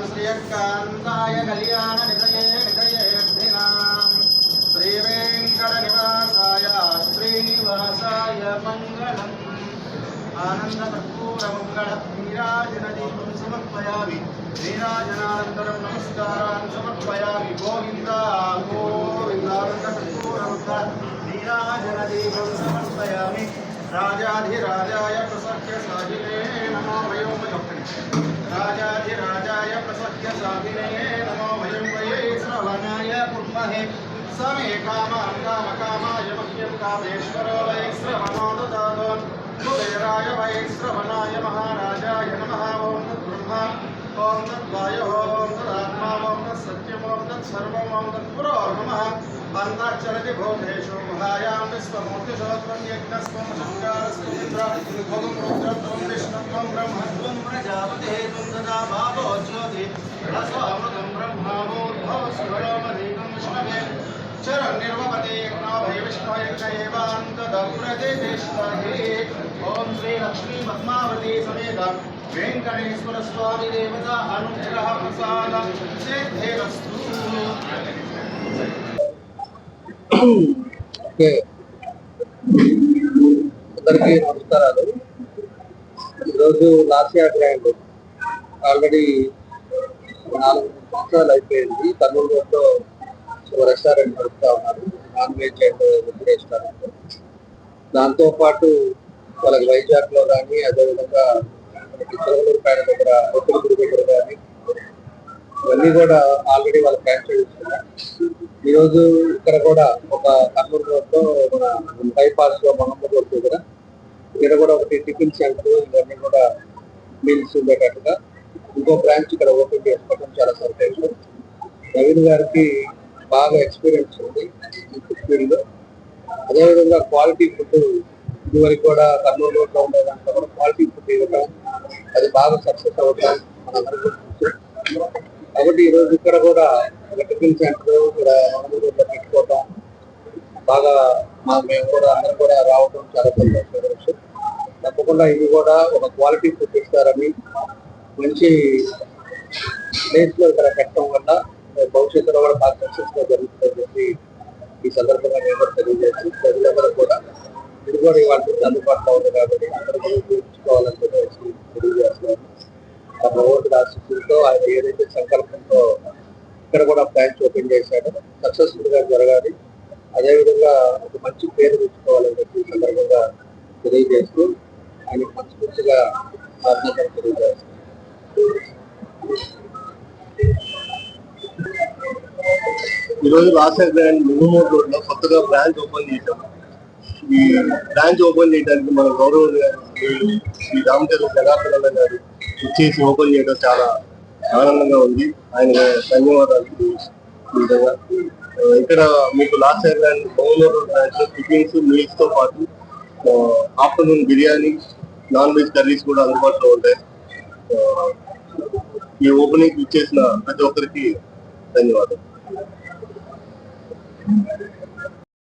श्रीकांताय कल्याण निधये श्री वेंकट निवासाय श्रीनिवासाय मंगलम् आनंद कर्पूर मंगल नीराजन दीपं समर्पयामि नीराजनानन्तरं नमस्कारान् समर्पयामि गोविन्दा गोविन्दानंद कर्पूर मंगल नीराजन दीपं समर्पयामि राजाधिराजाय प्रसख्य साहिने नमो वयो राजाधिराजाय प्रसख्य साहिने नमो वयं वये श्रवणाय कुर्महे समे कामां कामकामाय मह्यं कामेश्वरो वै श्रवणो ददातु कुबेराय वै श्रवणाय महाराजाय नमः ॐ तद्ब्रह्मा ॐ तद्वायुः ॐ तदात्मा ॐ तत्सत्यम् ॐ तत्सर्वम् ॐ तत्पुरो नमः अन्ताचलति भूतेषु गुहायां विश्वमूर्तिशोत्रं यज्ञस्त्वं शङ्करस्त्वं इन्द्रं रुद्रत्वं विष्णुत्वं ब्रह्मत्वं प्रजापतिः त्वं तदा भावो ज्योति रसोऽमृतं ब्रह्मावोद्भवस्वरोमदीपं विष्णवे चरन्निर्वपते यज्ञाभय विष्णुयज्ञैवान्तदप्रतिष्ठते ॐ श्रीलक्ष्मी पद्मावती समेत वेङ्कटेश्वर स्वामी देवता अनुग्रह प्रसाद सिद्धिरस्तु। అందరికీ నమస్కారాలు. ఈరోజు లాసియా గ్రాండ్ ఆల్రెడీ 4 సంవత్సరాలు అయిపోయింది. కర్నూలు రోడ్లో రెస్టారెంట్ నడుపుతా ఉన్నారు, non veg and veg restaurant. దాంతోపాటు వాళ్ళకి వైజాగ్లో కానీ అదేవిధంగా మనకి చిలకలూరుపేట దగ్గర హోటల్ గుడి దగ్గర కానీ ఇవన్నీ కూడా ఆల్రెడీ వాళ్ళ ఫ్రాంచైజ్ ఇస్తున్నారు. ఈరోజు ఇక్కడ కూడా ఒక కర్నూలు రోడ్లో మన బైపాస్ లో మహమ్మద్ రోడ్ దగ్గర ఇక్కడ కూడా ఒకటి టిఫిన్ సెంటర్ ఇవన్నీ కూడా మీల్స్ ఉండేటట్టుగా ఇంకో బ్రాంచ్ ఇక్కడ ఓపెన్ చేసుకోవడం చాలా సంతోషం. నవీన్ గారికి బాగా ఎక్స్పీరియన్స్ ఉంది ఫీల్డ్ లో. అదేవిధంగా క్వాలిటీ ఫుడ్ ఇదివరకు కూడా కర్నూలు రోడ్లో ఉండేదాంట్లో కూడా క్వాలిటీ ఫుడ్ ఇవ్వడం అది బాగా సక్సెస్ అవ్వడం మనందరికీ తెలుసు. కాబట్టి ఈరోజు ఇక్కడ కూడా టిఫిన్ సెంటర్ ఇక్కడ రోడ్లో పెట్టుకోవడం బాగా మేము కూడా అందరం కూడా రావడం చాలా సంతోషం. తప్పకుండా ఇది కూడా ఒక క్వాలిటీ ఫుడ్ ఇస్తారని మంచి ప్లేస్ లో ఇక్కడ పెట్టడం వల్ల భవిష్యత్తులో కూడా బాగా సక్సెస్ గా జరుగుతుందని చెప్పి ఈ సందర్భంగా నేను కూడా తెలియజేసి ప్రజలందరూ కూడా ఇది కూడా ఇవాళ అందుబాటులో ఉంది కాబట్టి అందరూ కూడా ఉపయోగించుకోవాలని చెప్పేసి తెలియజేస్తున్నాను. తమ ఓటు ఆశిస్తులతో ఆయన ఏదైతే సంకల్పంతో ఇక్కడ కూడా బ్రాంచ్ ఓపెన్ చేశాడు సక్సెస్ఫుల్ గా జరగాలి, అదేవిధంగా ఒక మంచి పేరు తెచ్చుకోవాలని చెప్పి సందర్భంగా తెలియజేస్తూ ఆయన మనస్ఫూర్తిగా ఆత్మీయతను తెలియజేస్తాను. ఈరోజు లాస్ట్ ముంగమూరు రోడ్ లో కొత్తగా బ్రాంచ్ ఓపెన్ చేశాం. ఈ బ్రాంచ్ ఓపెన్ చేయడానికి మన గౌరవ శ్రీ రామచంద్ర జనార్దన గారు ఇచ్చేసి ఓపెన్ చేయడం చాలా ఆనందంగా ఉంది. ఆయన ధన్యవాదాలు. ఇక్కడ మీకు last year Bengaluru branch tiffins meals తో పాటు afternoon biryani non veg curries కూడా అందుబాటులో ఉంటాయి. ఈ ఓపెనింగ్ ఇచ్చేసిన ప్రతి ఒక్కరికి ధన్యవాదాలు.